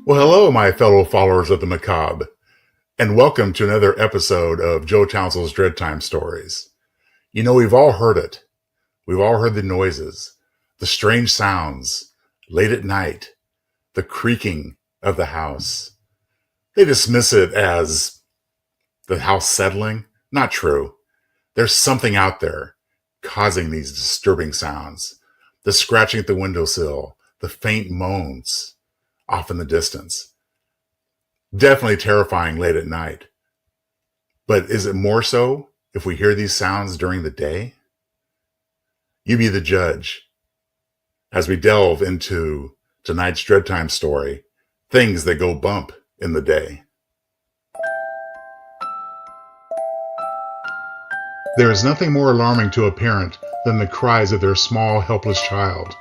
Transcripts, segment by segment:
Well, hello, my fellow followers of the macabre, and welcome to another episode of Joe Townsel's Dreadtime Stories. You know, we've all heard it. We've all heard the noises, the strange sounds, late at night, the creaking of the house. They dismiss it as the house settling. Not true. There's something out there causing these disturbing sounds. The scratching at the windowsill, the faint moans off in the distance. Definitely terrifying late at night. But is it more so if we hear these sounds during the day? You be the judge as we delve into tonight's Dreadtime story, things that go bump in the day. There is nothing more alarming to a parent than the cries of their small, helpless child,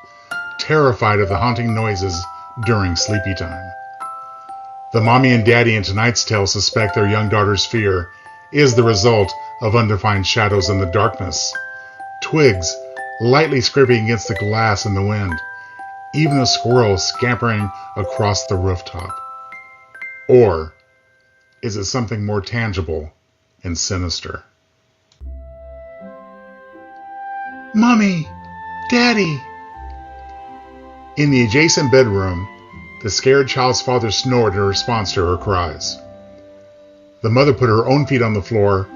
terrified of the haunting noises during sleepy time. The mommy and daddy in tonight's tale suspect their young daughter's fear is the result of undefined shadows in the darkness, twigs lightly scraping against the glass in the wind, even a squirrel scampering across the rooftop. Or is it something more tangible and sinister? Mommy! Daddy! In the adjacent bedroom, the scared child's father snored in response to her cries. The mother put her own feet on the floor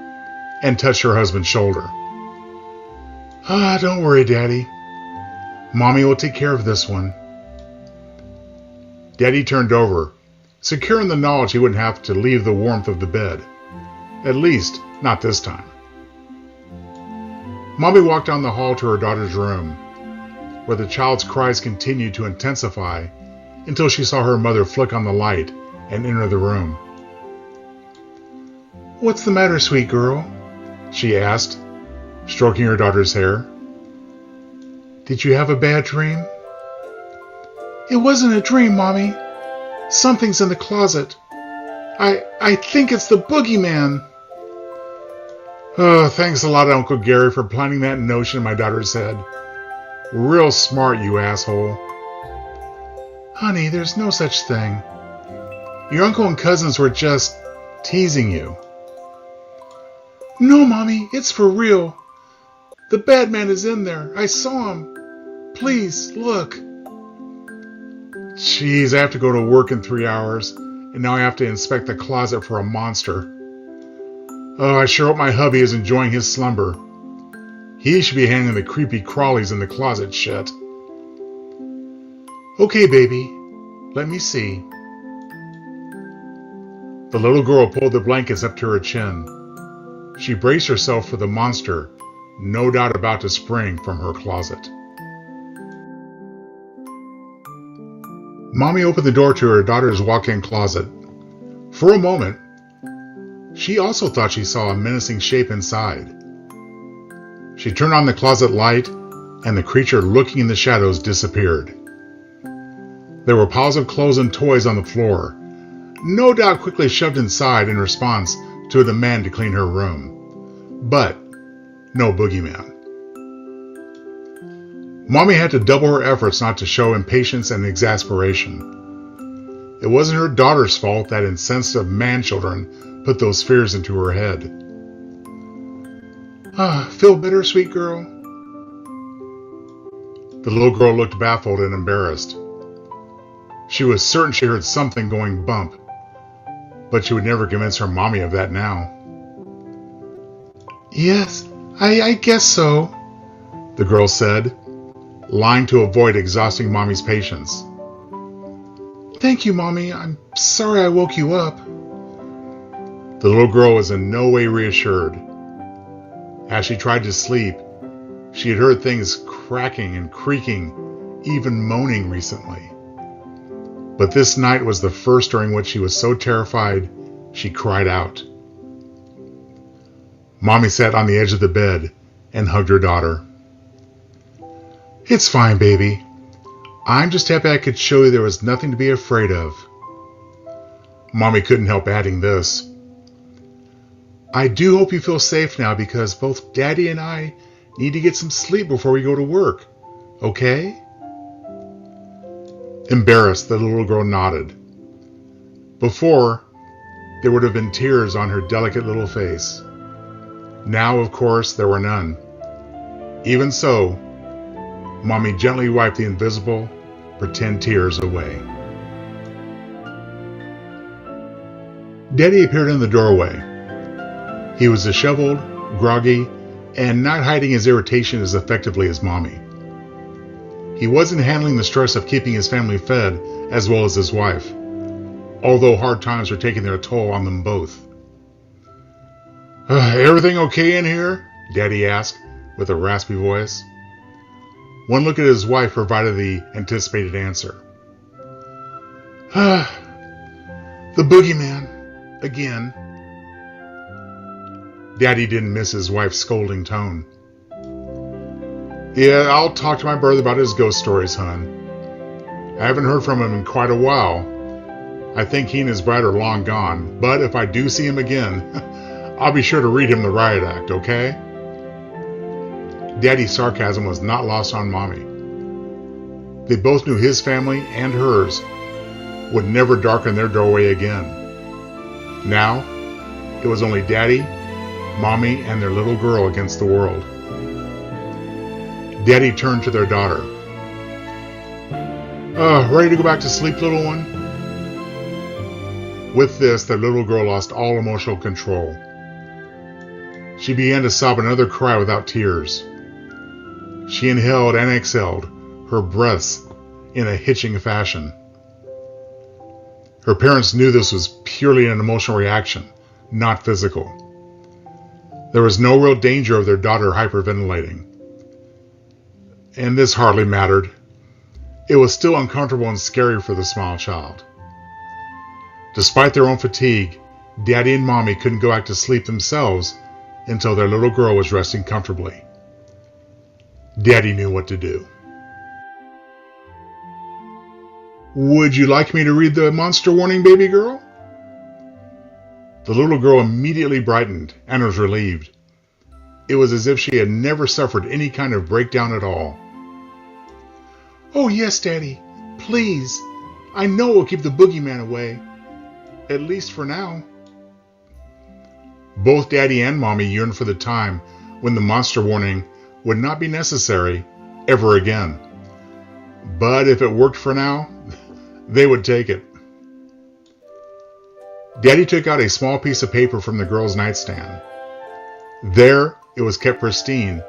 and touched her husband's shoulder. Don't worry, Daddy. Mommy will take care of this one. Daddy turned over, secure in the knowledge he wouldn't have to leave the warmth of the bed. At least, not this time. Mommy walked down the hall to her daughter's room, where the child's cries continued to intensify until she saw her mother flick on the light and enter the room. "What's the matter, sweet girl?" she asked, stroking her daughter's hair. "Did you have a bad dream?" "It wasn't a dream, Mommy. Something's in the closet. I think it's the boogeyman." "Oh, thanks a lot, Uncle Gary, for planting that notion in my daughter's head. Real smart, you asshole." "Honey, there's no such thing. Your uncle and cousins were just teasing you." "No, Mommy, it's for real. The bad man is in there. I saw him. Please, look." "Jeez, I have to go to work in 3 hours, and now I have to inspect the closet for a monster. Oh, I sure hope my hubby is enjoying his slumber. He should be hanging the creepy crawlies in the closet shit." "Okay, baby. Let me see." The little girl pulled the blankets up to her chin. She braced herself for the monster, no doubt about to spring from her closet. Mommy opened the door to her daughter's walk-in closet. For a moment, she also thought she saw a menacing shape inside. She turned on the closet light, and the creature lurking in the shadows disappeared. There were piles of clothes and toys on the floor, no doubt quickly shoved inside in response to a demand to clean her room. But no boogeyman. Mommy had to double her efforts not to show impatience and exasperation. It wasn't her daughter's fault that insensitive man-children put those fears into her head. "Feel better, sweet girl?" The little girl looked baffled and embarrassed. She was certain she heard something going bump, but she would never convince her mommy of that now. Yes, I guess so, the girl said, lying to avoid exhausting Mommy's patience. Thank you, Mommy. I'm sorry I woke you up. The little girl was in no way reassured. As she tried to sleep, she had heard things cracking and creaking, even moaning recently. But this night was the first during which she was so terrified she cried out. Mommy sat on the edge of the bed and hugged her daughter. It's fine, baby. I'm just happy I could show you there was nothing to be afraid of. Mommy couldn't help adding this. I do hope you feel safe now because both Daddy and I need to get some sleep before we go to work, okay? Embarrassed, the little girl nodded. Before, there would have been tears on her delicate little face. Now, of course, there were none. Even so, Mommy gently wiped the invisible, pretend tears away. Daddy appeared in the doorway. He was disheveled, groggy, and not hiding his irritation as effectively as Mommy. He wasn't handling the stress of keeping his family fed as well as his wife, although hard times were taking their toll on them both. Everything okay in here? Daddy asked with a raspy voice. One look at his wife provided the anticipated answer. The boogeyman, again. Daddy didn't miss his wife's scolding tone. Yeah, I'll talk to my brother about his ghost stories, hon. I haven't heard from him in quite a while. I think he and his bride are long gone, but if I do see him again, I'll be sure to read him the riot act, okay? Daddy's sarcasm was not lost on Mommy. They both knew his family and hers would never darken their doorway again. Now, it was only Daddy, Mommy, and their little girl against the world. Daddy turned to their daughter. Ready to go back to sleep, little one? With this, the little girl lost all emotional control. She began to sob another cry without tears. She inhaled and exhaled, her breaths in a hitching fashion. Her parents knew this was purely an emotional reaction, not physical. There was no real danger of their daughter hyperventilating. And this hardly mattered. It was still uncomfortable and scary for the small child. Despite their own fatigue, Daddy and Mommy couldn't go back to sleep themselves until their little girl was resting comfortably. Daddy knew what to do. Would you like me to read the monster warning, baby girl? The little girl immediately brightened and was relieved. It was as if she had never suffered any kind of breakdown at all. Oh yes, Daddy, please. I know we'll keep the boogeyman away. At least for now. Both Daddy and Mommy yearned for the time when the monster warning would not be necessary ever again. But if it worked for now, they would take it. Daddy took out a small piece of paper from the girl's nightstand. There, it was kept pristine,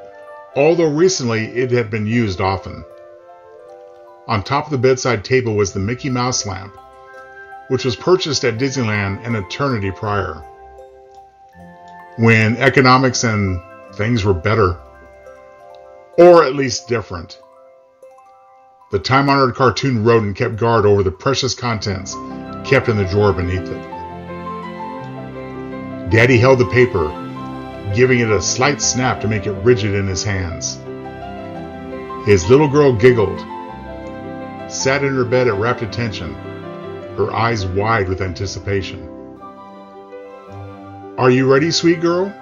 although recently it had been used often. On top of the bedside table was the Mickey Mouse lamp, which was purchased at Disneyland an eternity prior, when economics and things were better, or at least different. The time-honored cartoon rodent kept guard over the precious contents kept in the drawer beneath it. Daddy held the paper, giving it a slight snap to make it rigid in his hands. His little girl giggled, sat in her bed at rapt attention, her eyes wide with anticipation. Are you ready, sweet girl?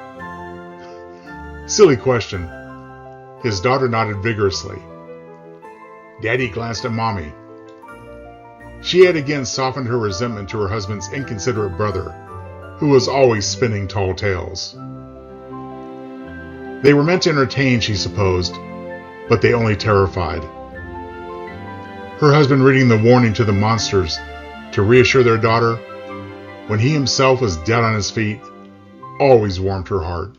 Silly question. His daughter nodded vigorously. Daddy glanced at Mommy. She had again softened her resentment to her husband's inconsiderate brother, who was always spinning tall tales. They were meant to entertain, she supposed, but they only terrified. Her husband reading the warning to the monsters to reassure their daughter when he himself was dead on his feet always warmed her heart.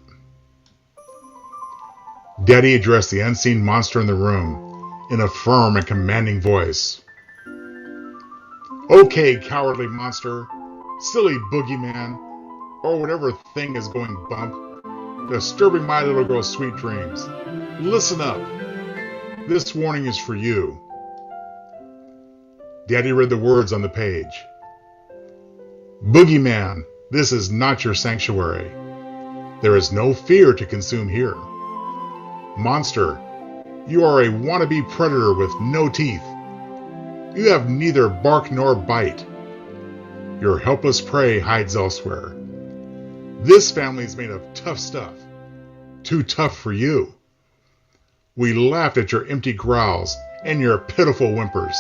Daddy addressed the unseen monster in the room in a firm and commanding voice. "Okay, cowardly monster, silly boogeyman, or whatever thing is going bump, disturbing my little girl's sweet dreams. Listen up. This warning is for you." Daddy read the words on the page. "Boogeyman, this is not your sanctuary. There is no fear to consume here. Monster, you are a wannabe predator with no teeth. You have neither bark nor bite. Your helpless prey hides elsewhere. This family is made of tough stuff. Too tough for you. We laughed at your empty growls and your pitiful whimpers.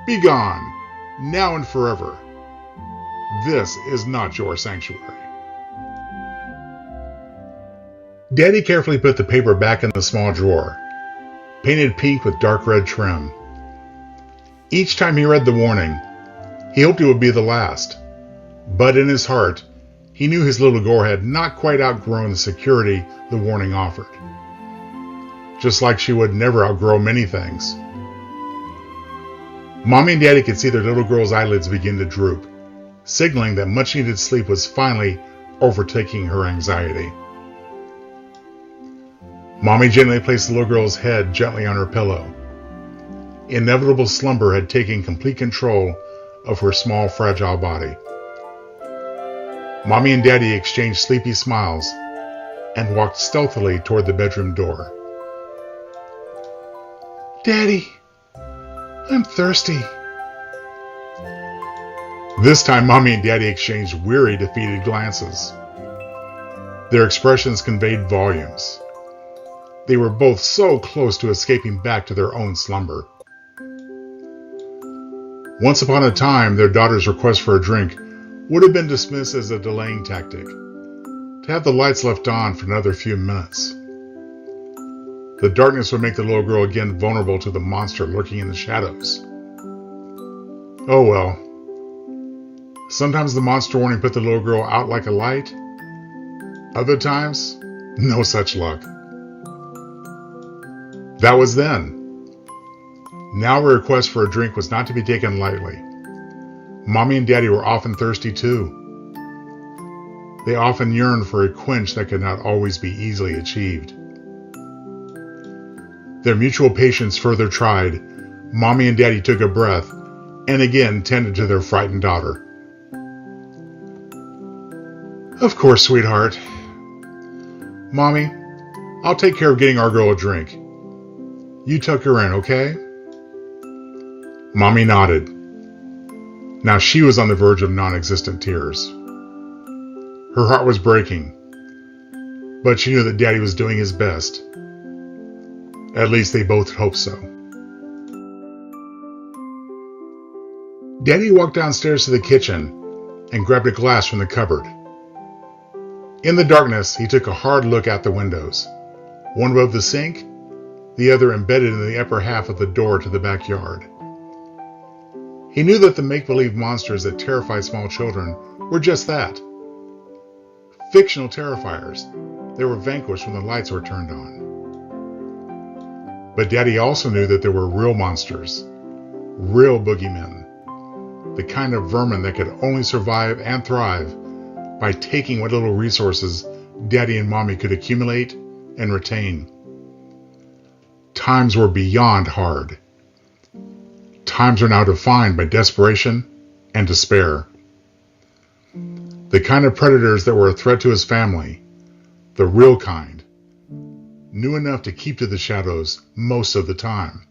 Be gone, now and forever. This is not your sanctuary." Daddy carefully put the paper back in the small drawer, painted pink with dark red trim. Each time he read the warning, he hoped it would be the last, but in his heart, he knew his little girl had not quite outgrown the security the warning offered. Just like she would never outgrow many things. Mommy and Daddy could see their little girl's eyelids begin to droop, signaling that much-needed sleep was finally overtaking her anxiety. Mommy gently placed the little girl's head gently on her pillow. Inevitable slumber had taken complete control of her small, fragile body. Mommy and Daddy exchanged sleepy smiles and walked stealthily toward the bedroom door. "Daddy, I'm thirsty." This time, Mommy and Daddy exchanged weary, defeated glances. Their expressions conveyed volumes. They were both so close to escaping back to their own slumber. Once upon a time, their daughter's request for a drink would have been dismissed as a delaying tactic, to have the lights left on for another few minutes. The darkness would make the little girl again vulnerable to the monster lurking in the shadows. Oh well. Sometimes the monster warning put the little girl out like a light. Other times, no such luck. That was then. Now a request for a drink was not to be taken lightly. Mommy and Daddy were often thirsty too. They often yearned for a quench that could not always be easily achieved. Their mutual patience further tried, Mommy and Daddy took a breath and again tended to their frightened daughter. "Of course, sweetheart. Mommy, I'll take care of getting our girl a drink. You tuck her in, okay?" Mommy nodded. Now she was on the verge of non-existent tears. Her heart was breaking, but she knew that Daddy was doing his best. At least they both hoped so. Daddy walked downstairs to the kitchen and grabbed a glass from the cupboard. In the darkness, he took a hard look out the windows, one above the sink, the other embedded in the upper half of the door to the backyard. He knew that the make-believe monsters that terrified small children were just that. Fictional terrifiers. They were vanquished when the lights were turned on. But Daddy also knew that there were real monsters, real boogeymen, the kind of vermin that could only survive and thrive by taking what little resources Daddy and Mommy could accumulate and retain. Times were beyond hard. Times are now defined by desperation and despair. The kind of predators that were a threat to his family, the real kind, knew enough to keep to the shadows most of the time.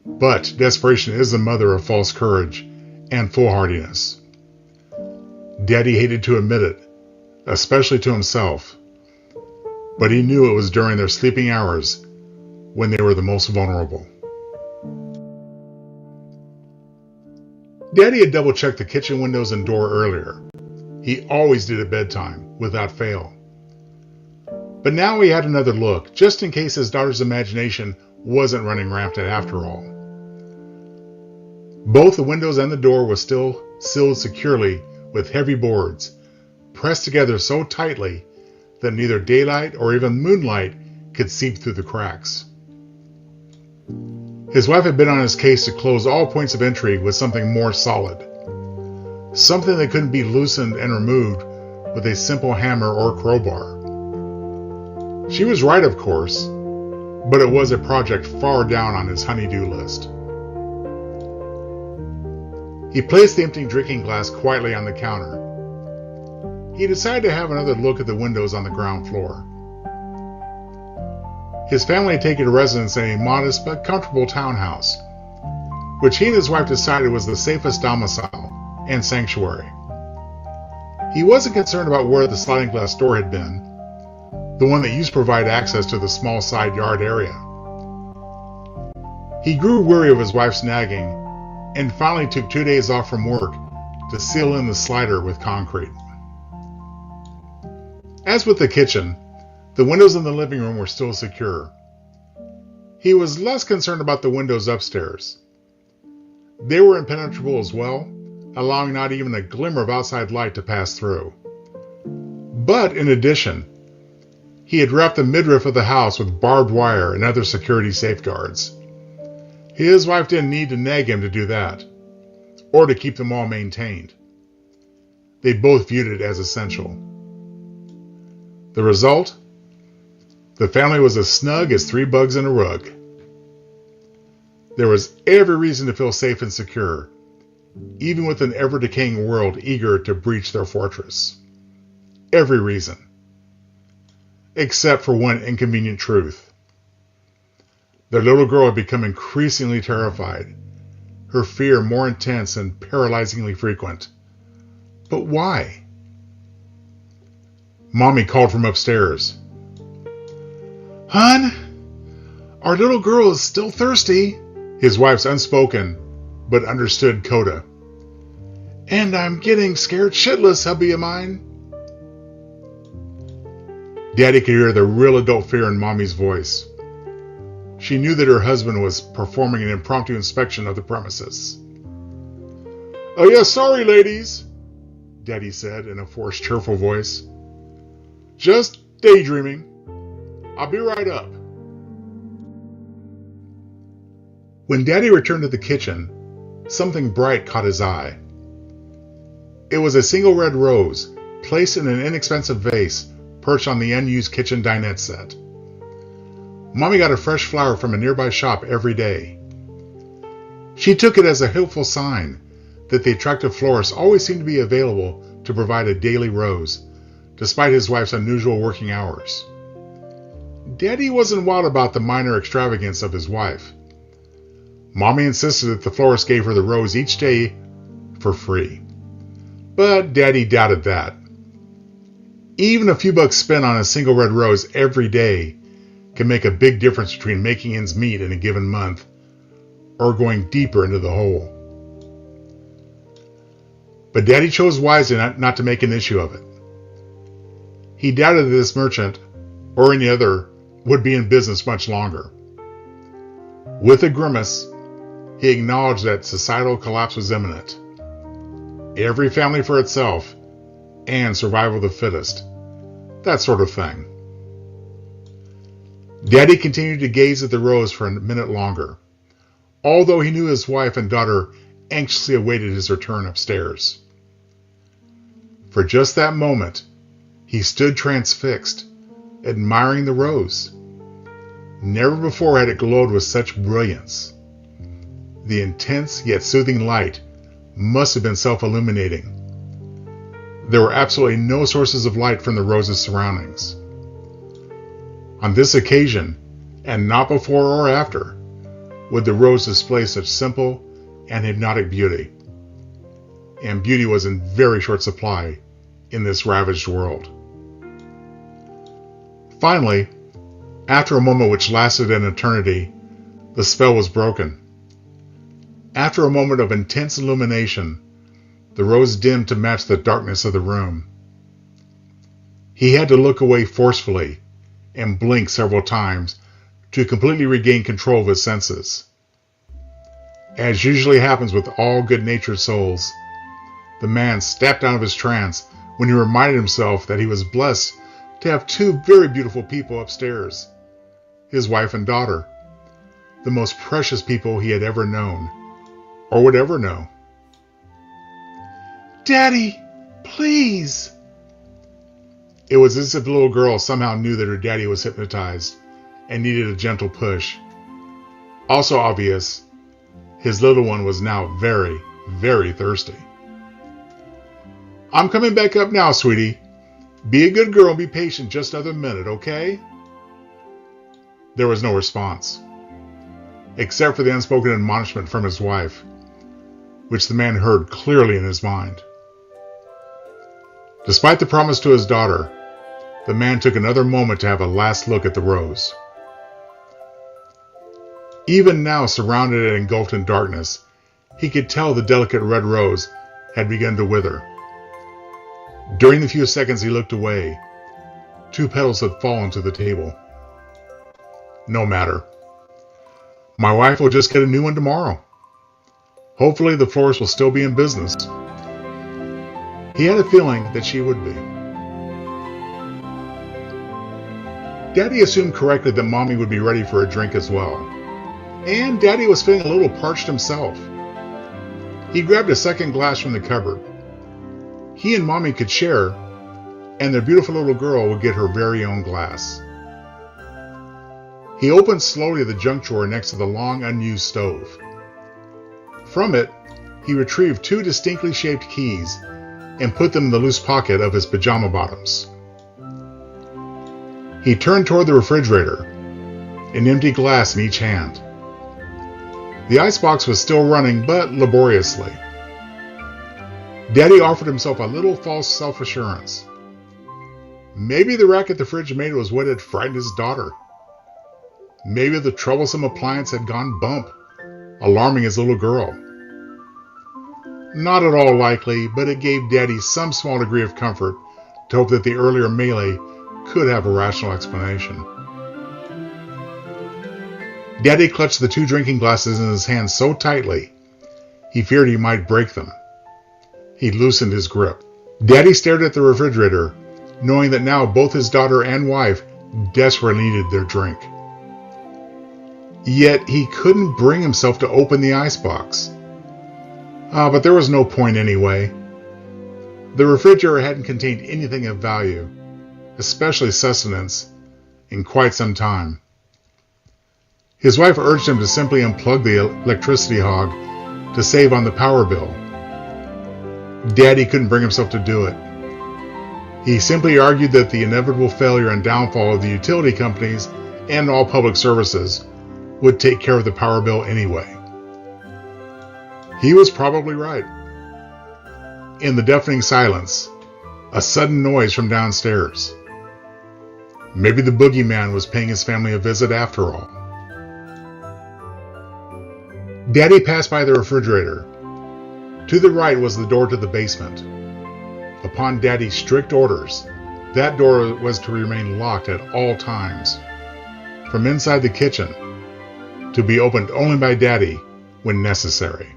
But desperation is the mother of false courage and foolhardiness. Daddy hated to admit it, especially to himself, but he knew it was during their sleeping hours when they were the most vulnerable. Daddy had double-checked the kitchen windows and door earlier. He always did at bedtime, without fail. But now he had another look, just in case his daughter's imagination wasn't running rampant after all. Both the windows and the door were still sealed securely with heavy boards, pressed together so tightly that neither daylight or even moonlight could seep through the cracks. His wife had been on his case to close all points of entry with something more solid, something that couldn't be loosened and removed with a simple hammer or crowbar. She was right, of course, but it was a project far down on his honey-do list. He placed the empty drinking glass quietly on the counter. He decided to have another look at the windows on the ground floor. His family had taken residence in a modest but comfortable townhouse, which he and his wife decided was the safest domicile and sanctuary. He wasn't concerned about where the sliding glass door had been, the one that used to provide access to the small side yard area. He grew weary of his wife's nagging and finally took 2 days off from work to seal in the slider with concrete. As with the kitchen, the windows in the living room were still secure. He was less concerned about the windows upstairs. They were impenetrable as well, allowing not even a glimmer of outside light to pass through. But in addition, he had wrapped the midriff of the house with barbed wire and other security safeguards. His wife didn't need to nag him to do that, or to keep them all maintained. They both viewed it as essential. The result? The family was as snug as 3 bugs in a rug. There was every reason to feel safe and secure, even with an ever-decaying world eager to breach their fortress. Every reason. Except for one inconvenient truth. Their little girl had become increasingly terrified, her fear more intense and paralyzingly frequent. But why? Mommy called from upstairs. "Hon, our little girl is still thirsty," his wife's unspoken but understood coda. "And I'm getting scared shitless, hubby of mine." Daddy could hear the real adult fear in Mommy's voice. She knew that her husband was performing an impromptu inspection of the premises. "Oh yeah, sorry ladies," Daddy said in a forced, cheerful voice. "Just daydreaming. I'll be right up." When Daddy returned to the kitchen, something bright caught his eye. It was a single red rose, placed in an inexpensive vase perched on the unused kitchen dinette set. Mommy got a fresh flower from a nearby shop every day. She took it as a hopeful sign that the attractive florist always seemed to be available to provide a daily rose, despite his wife's unusual working hours. Daddy wasn't wild about the minor extravagance of his wife. Mommy insisted that the florist gave her the rose each day for free. But Daddy doubted that. Even a few bucks spent on a single red rose every day can make a big difference between making ends meet in a given month or going deeper into the hole. But Daddy chose wisely not to make an issue of it. He doubted that this merchant, or any other, would be in business much longer. With a grimace, he acknowledged that societal collapse was imminent. Every family for itself, and survival of the fittest. That sort of thing. Daddy continued to gaze at the rose for a minute longer, although he knew his wife and daughter anxiously awaited his return upstairs. For just that moment, he stood transfixed, admiring the rose. Never before had it glowed with such brilliance. The intense yet soothing light must have been self-illuminating. There were absolutely no sources of light from the rose's surroundings. On this occasion, and not before or after, would the rose display such simple and hypnotic beauty. And beauty was in very short supply in this ravaged world. Finally, after a moment which lasted an eternity, the spell was broken. After a moment of intense illumination, the rose dimmed to match the darkness of the room. He had to look away forcefully and blink several times to completely regain control of his senses. As usually happens with all good-natured souls, the man snapped out of his trance when he reminded himself that he was blessed to have two very beautiful people upstairs, his wife and daughter, the most precious people he had ever known, or would ever know. "Daddy, please!" It was as if the little girl somehow knew that her daddy was hypnotized and needed a gentle push. Also obvious, his little one was now very, very thirsty. "I'm coming back up now, sweetie. Be a good girl and be patient just another minute, okay?" There was no response, except for the unspoken admonishment from his wife, which the man heard clearly in his mind. Despite the promise to his daughter, the man took another moment to have a last look at the rose. Even now, surrounded and engulfed in darkness, he could tell the delicate red rose had begun to wither. During the few seconds he looked away, 2 petals had fallen to the table. No matter. My wife will just get a new one tomorrow. Hopefully the florist will still be in business. He had a feeling that she would be. Daddy assumed correctly that Mommy would be ready for a drink as well. And Daddy was feeling a little parched himself. He grabbed a second glass from the cupboard. He and Mommy could share, and their beautiful little girl would get her very own glass. He opened slowly the junk drawer next to the long unused stove. From it, he retrieved 2 distinctly shaped keys and put them in the loose pocket of his pajama bottoms. He turned toward the refrigerator, an empty glass in each hand. The icebox was still running, but laboriously. Daddy offered himself a little false self-assurance. Maybe the racket the fridge made was what had frightened his daughter. Maybe the troublesome appliance had gone bump, alarming his little girl. Not at all likely, but it gave Daddy some small degree of comfort to hope that the earlier melee could have a rational explanation. Daddy clutched the 2 drinking glasses in his hands so tightly, he feared he might break them. He loosened his grip. Daddy stared at the refrigerator, knowing that now both his daughter and wife desperately needed their drink. Yet he couldn't bring himself to open the icebox. But there was no point anyway. The refrigerator hadn't contained anything of value, especially sustenance, in quite some time. His wife urged him to simply unplug the electricity hog to save on the power bill. Daddy couldn't bring himself to do it. He simply argued that the inevitable failure and downfall of the utility companies and all public services would take care of the power bill anyway. He was probably right. In the deafening silence, a sudden noise from downstairs. Maybe the boogeyman was paying his family a visit after all. Daddy passed by the refrigerator. To the right was the door to the basement. Upon Daddy's strict orders, that door was to remain locked at all times. From inside the kitchen, to be opened only by Daddy when necessary.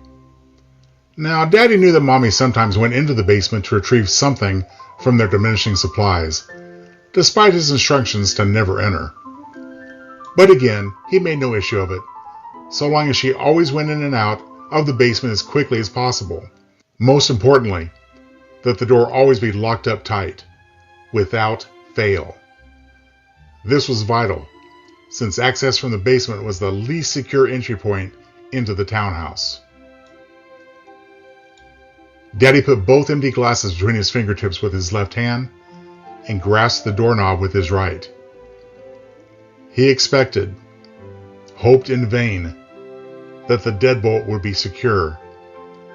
Now, Daddy knew that Mommy sometimes went into the basement to retrieve something from their diminishing supplies, despite his instructions to never enter. But again, he made no issue of it, so long as she always went in and out of the basement as quickly as possible. Most importantly, that the door always be locked up tight, without fail. This was vital, since access from the basement was the least secure entry point into the townhouse. Daddy put both empty glasses between his fingertips with his left hand and grasped the doorknob with his right. He expected, hoped in vain, that the deadbolt would be secure,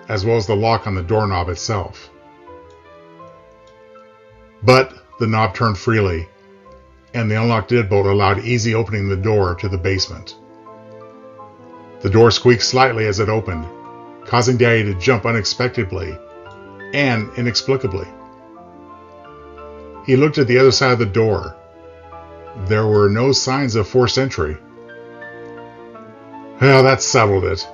as well as the lock on the doorknob itself. But the knob turned freely, and the unlocked deadbolt allowed easy opening the door to the basement. The door squeaked slightly as it opened, causing Daddy to jump unexpectedly and inexplicably. He looked at the other side of the door. There were no signs of forced entry. Well, that settled it.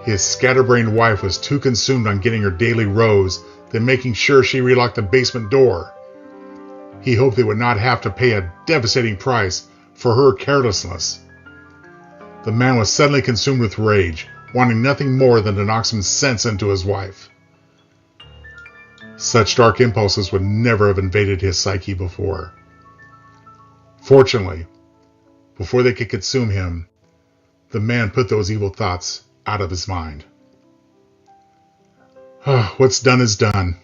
His scatterbrained wife was too consumed on getting her daily rose than making sure she relocked the basement door. He hoped they would not have to pay a devastating price for her carelessness. The man was suddenly consumed with rage, wanting nothing more than to knock some sense into his wife. Such dark impulses would never have invaded his psyche before. Fortunately, before they could consume him, the man put those evil thoughts out of his mind. What's done is done.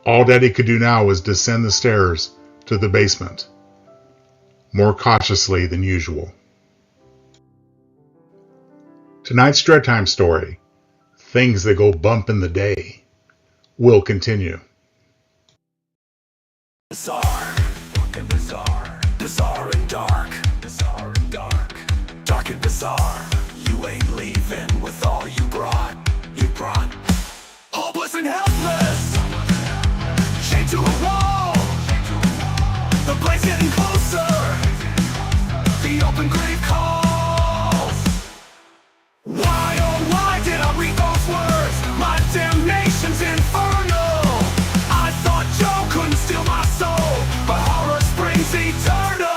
All Daddy could do now was descend the stairs to the basement, more cautiously than usual. Tonight's Dreadtime story, Things That Go Bump in the Day, will continue. Bizarre and bizarre, bizarre and dark, bizarre and dark, dark and bizarre. You ain't leaving with all you brought, hopeless and helpless, chained to a wall. The blade's getting closer, the open grave calls. Why, oh why did I read those words? My damnation's infernal. I thought Joe couldn't steal my soul, but horror springs eternal.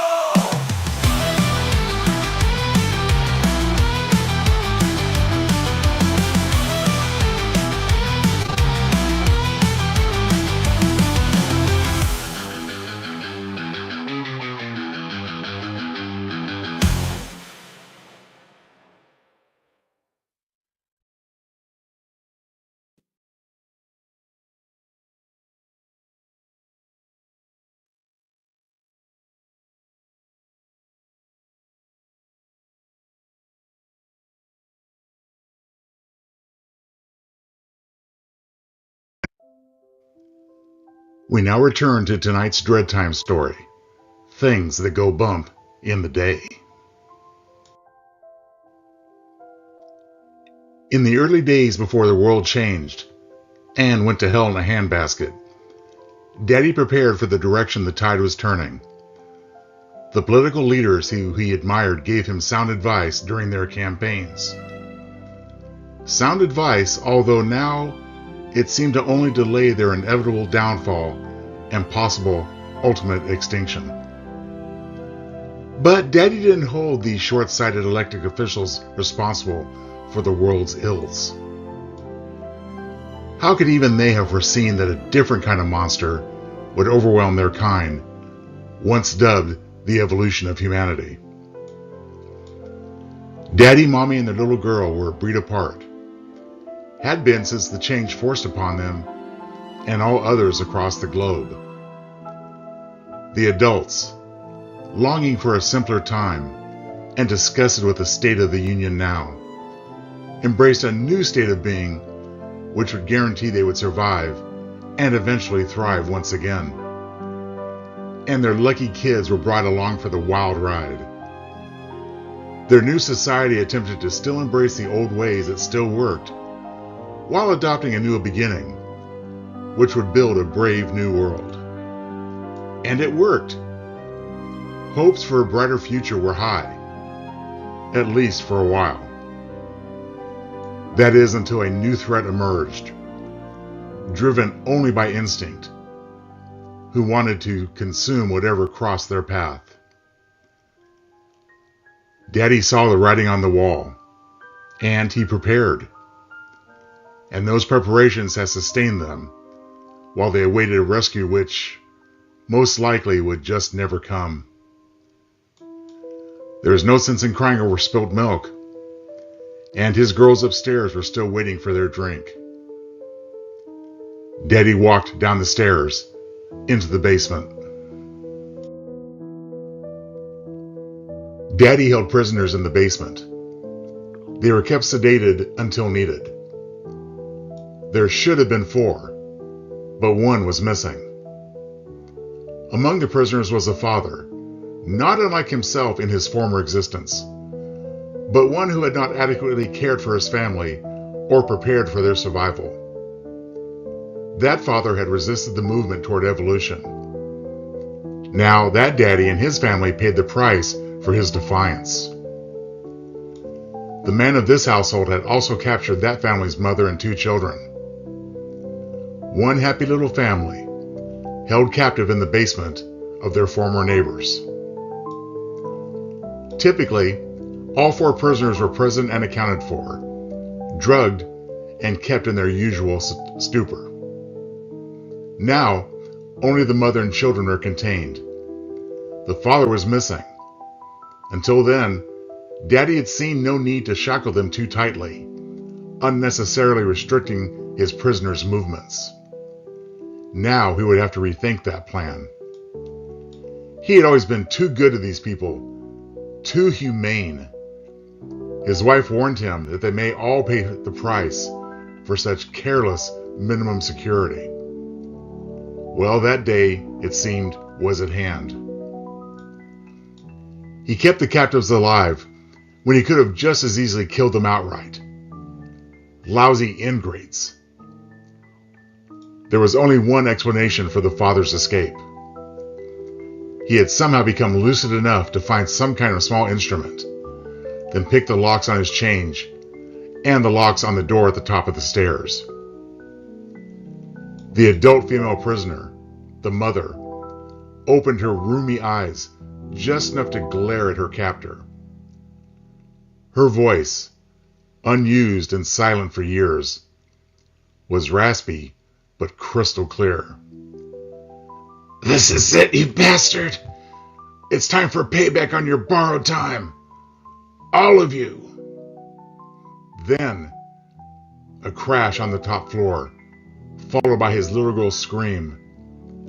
We now return to tonight's Dreadtime story, Things That Go Bump in the Day. In the early days before the world changed and went to hell in a handbasket, Daddy prepared for the direction the tide was turning. The political leaders who he admired gave him sound advice during their campaigns. Sound advice, although now it seemed to only delay their inevitable downfall and possible ultimate extinction. But Daddy didn't hold these short-sighted elected officials responsible for the world's ills. How could even they have foreseen that a different kind of monster would overwhelm their kind, once dubbed the evolution of humanity? Daddy, Mommy, and their little girl were a breed apart. Had been since the change forced upon them and all others across the globe. The adults, longing for a simpler time and disgusted with the state of the Union now, embraced a new state of being which would guarantee they would survive and eventually thrive once again. And their lucky kids were brought along for the wild ride. Their new society attempted to still embrace the old ways that still worked, while adopting a new beginning, which would build a brave new world. And it worked. Hopes for a brighter future were high, at least for a while. That is, until a new threat emerged, driven only by instinct, who wanted to consume whatever crossed their path. Daddy saw the writing on the wall, and he prepared. And those preparations had sustained them while they awaited a rescue which most likely would just never come. There was no sense in crying over spilt milk, and his girls upstairs were still waiting for their drink. Daddy walked down the stairs into the basement. Daddy held prisoners in the basement. They were kept sedated until needed. There should have been 4, but one was missing. Among the prisoners was a father, not unlike himself in his former existence, but one who had not adequately cared for his family or prepared for their survival. That father had resisted the movement toward evolution. Now that daddy and his family paid the price for his defiance. The man of this household had also captured that family's mother and 2 children. One happy little family, held captive in the basement of their former neighbors. Typically, all 4 prisoners were present and accounted for, drugged, and kept in their usual stupor. Now, only the mother and children are contained. The father was missing. Until then, Daddy had seen no need to shackle them too tightly, unnecessarily restricting his prisoners' movements. Now he would have to rethink that plan. He had always been too good to these people, too humane. His wife warned him that they may all pay the price for such careless minimum security. Well, that day, it seemed, was at hand. He kept the captives alive when he could have just as easily killed them outright. Lousy ingrates. There was only one explanation for the father's escape. He had somehow become lucid enough to find some kind of small instrument, then pick the locks on his chain and the locks on the door at the top of the stairs. The adult female prisoner, the mother, opened her rheumy eyes just enough to glare at her captor. Her voice, unused and silent for years, was raspy but crystal clear. "This is it, you bastard! It's time for payback on your borrowed time! All of you!" Then, a crash on the top floor, followed by his little girl's scream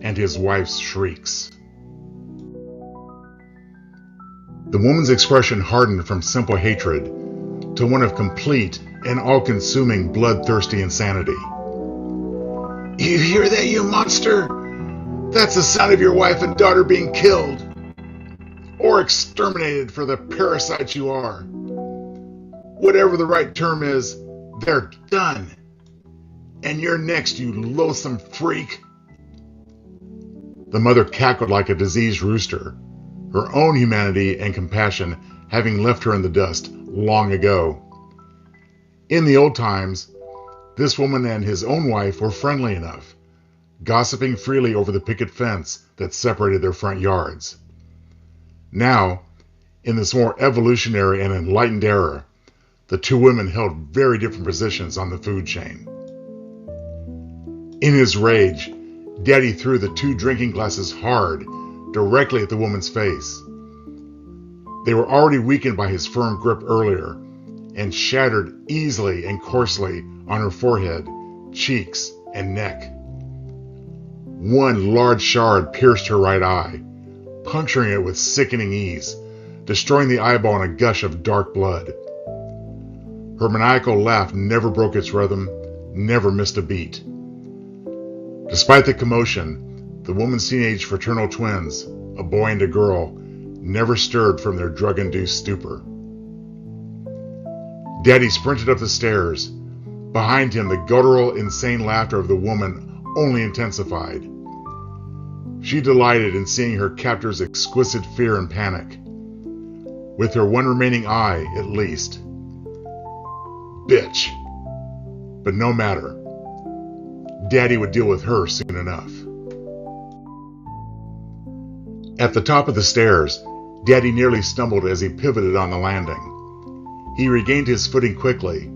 and his wife's shrieks. The woman's expression hardened from simple hatred to one of complete and all-consuming bloodthirsty insanity. "You hear that, you monster? That's the sound of your wife and daughter being killed, or exterminated for the parasites you are. Whatever the right term is, they're done. And you're next, you loathsome freak." The mother cackled like a diseased rooster, her own humanity and compassion having left her in the dust long ago. In the old times, this woman and his own wife were friendly enough, gossiping freely over the picket fence that separated their front yards. Now, in this more evolutionary and enlightened era, the 2 women held very different positions on the food chain. In his rage, Daddy threw the 2 drinking glasses hard, directly at the woman's face. They were already weakened by his firm grip earlier, and shattered easily and coarsely on her forehead, cheeks, and neck. One large shard pierced her right eye, puncturing it with sickening ease, destroying the eyeball in a gush of dark blood. Her maniacal laugh never broke its rhythm, never missed a beat. Despite the commotion, the woman's teenage fraternal twins, a boy and a girl, never stirred from their drug-induced stupor. Daddy sprinted up the stairs. Behind him, the guttural, insane laughter of the woman only intensified. She delighted in seeing her captor's exquisite fear and panic. With her one remaining eye, at least. Bitch. But no matter. Daddy would deal with her soon enough. At the top of the stairs, Daddy nearly stumbled as he pivoted on the landing. He regained his footing quickly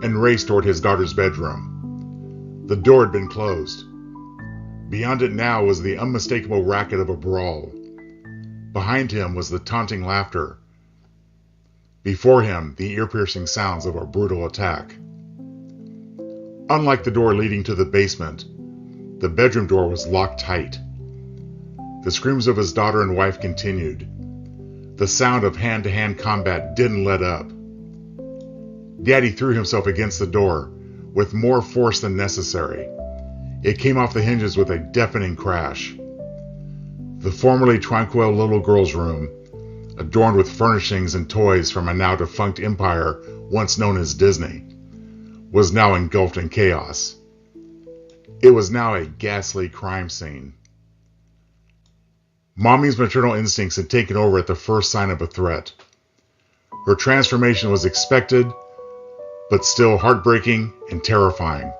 and raced toward his daughter's bedroom. The door had been closed. Beyond it now was the unmistakable racket of a brawl. Behind him was the taunting laughter. Before him, the ear-piercing sounds of a brutal attack. Unlike the door leading to the basement, the bedroom door was locked tight. The screams of his daughter and wife continued. The sound of hand-to-hand combat didn't let up. Daddy threw himself against the door with more force than necessary. It came off the hinges with a deafening crash. The formerly tranquil little girl's room, adorned with furnishings and toys from a now defunct empire once known as Disney, was now engulfed in chaos. It was now a ghastly crime scene. Mommy's maternal instincts had taken over at the first sign of a threat. Her transformation was expected, but still heartbreaking and terrifying.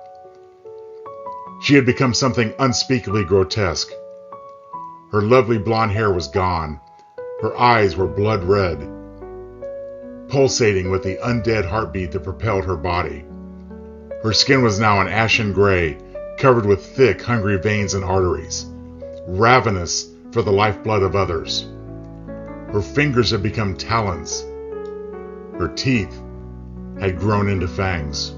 She had become something unspeakably grotesque. Her lovely blonde hair was gone. Her eyes were blood red, pulsating with the undead heartbeat that propelled her body. Her skin was now an ashen gray, covered with thick, hungry veins and arteries, ravenous for the lifeblood of others. Her fingers had become talons. Her teeth had grown into fangs.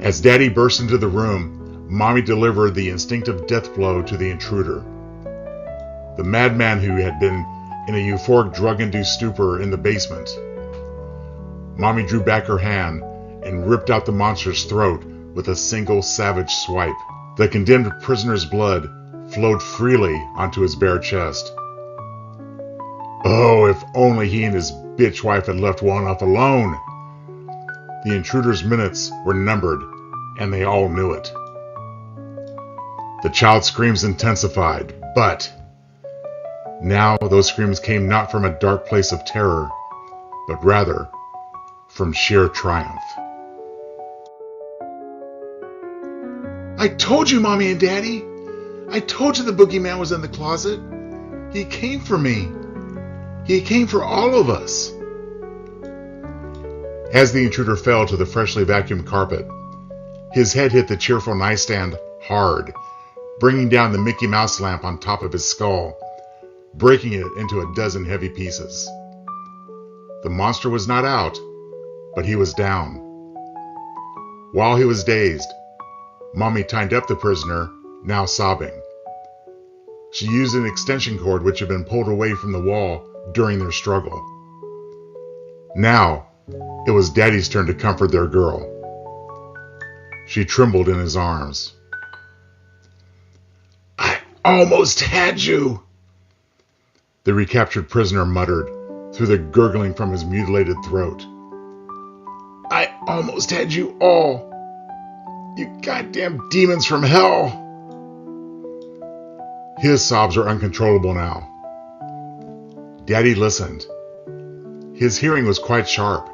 As Daddy burst into the room, Mommy delivered the instinctive death blow to the intruder. The madman who had been in a euphoric drug-induced stupor in the basement. Mommy drew back her hand and ripped out the monster's throat with a single savage swipe. The condemned prisoner's blood flowed freely onto his bare chest. Oh, if only he and his bitch wife had left well enough alone. The intruder's minutes were numbered, and they all knew it. The child's screams intensified, but now those screams came not from a dark place of terror, but rather from sheer triumph. I told you, Mommy and Daddy. I told you the boogeyman was in the closet. He came for me. He came for all of us. As the intruder fell to the freshly vacuumed carpet, his head hit the cheerful nightstand hard, bringing down the Mickey Mouse lamp on top of his skull, breaking it into a dozen heavy pieces. The monster was not out, but he was down. While he was dazed, Mommy tied up the prisoner, now sobbing. She used an extension cord which had been pulled away from the wall during their struggle. Now, it was Daddy's turn to comfort their girl. She trembled in his arms. I almost had you, the recaptured prisoner muttered through the gurgling from his mutilated throat. I almost had you all. You goddamn demons from hell. His sobs were uncontrollable now. Daddy listened. His hearing was quite sharp,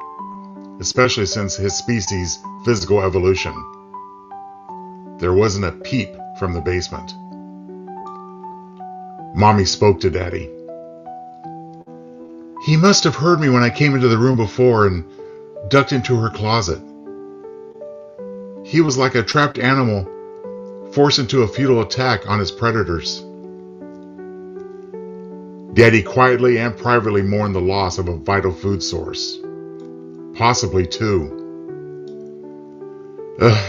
especially since his species' physical evolution. There wasn't a peep from the basement. Mommy spoke to Daddy. He must have heard me when I came into the room before and ducked into her closet. He was like a trapped animal forced into a futile attack on his predators. Daddy quietly and privately mourned the loss of a vital food source. Possibly two.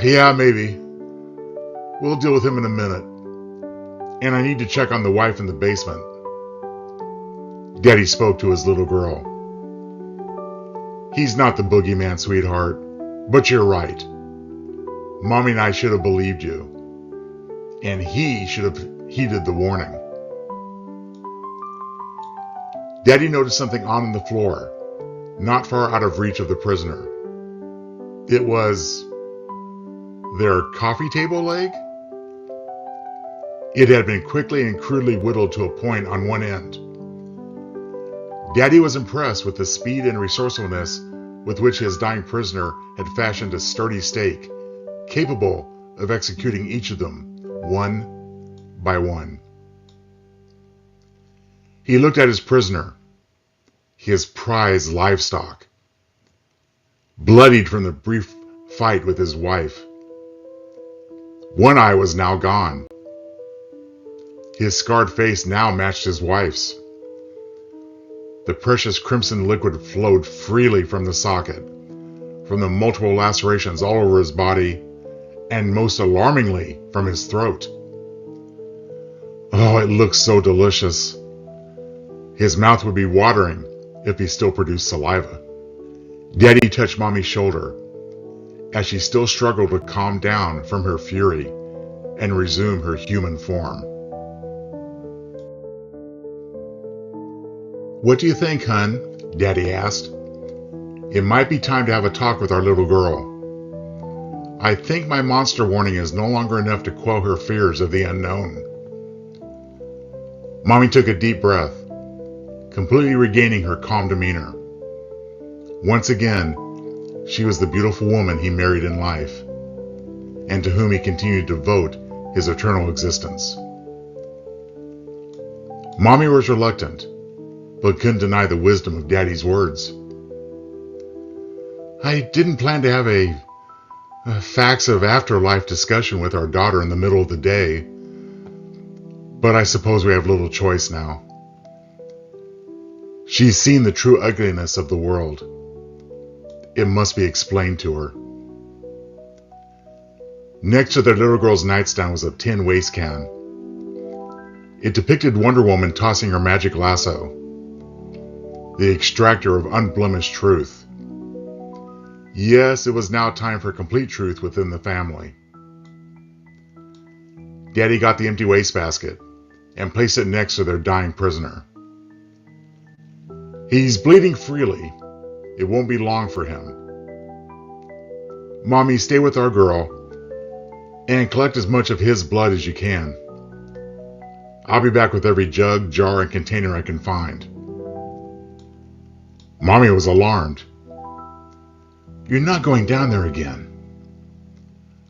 Yeah, maybe. We'll deal with him in a minute. And I need to check on the wife in the basement. Daddy spoke to his little girl. He's not the boogeyman, sweetheart, but you're right. Mommy and I should have believed you. And he should have heeded the warning. Daddy noticed something on the floor, not far out of reach of the prisoner. It was their coffee table leg? It had been quickly and crudely whittled to a point on one end. Daddy was impressed with the speed and resourcefulness with which his dying prisoner had fashioned a sturdy stake, capable of executing each of them, one by one. He looked at his prisoner, his prized livestock, bloodied from the brief fight with his wife. One eye was now gone. His scarred face now matched his wife's. The precious crimson liquid flowed freely from the socket, from the multiple lacerations all over his body, and most alarmingly, from his throat. Oh, it looked so delicious. His mouth would be watering if he still produced saliva. Daddy touched Mommy's shoulder as she still struggled to calm down from her fury and resume her human form. What do you think, hun? Daddy asked. It might be time to have a talk with our little girl. I think my monster warning is no longer enough to quell her fears of the unknown. Mommy took a deep breath, completely regaining her calm demeanor. Once again, she was the beautiful woman he married in life, and to whom he continued to devote his eternal existence. Mommy was reluctant, but couldn't deny the wisdom of Daddy's words. I didn't plan to have a facts of afterlife discussion with our daughter in the middle of the day, but I suppose we have little choice now. She's seen the true ugliness of the world. It must be explained to her. Next to their little girl's nightstand was a tin waste can. It depicted Wonder Woman tossing her magic lasso, the extractor of unblemished truth. Yes, it was now time for complete truth within the family. Daddy got the empty wastebasket and placed it next to their dying prisoner. He's bleeding freely. It won't be long for him. Mommy, stay with our girl and collect as much of his blood as you can. I'll be back with every jug, jar, and container I can find. Mommy was alarmed. You're not going down there again.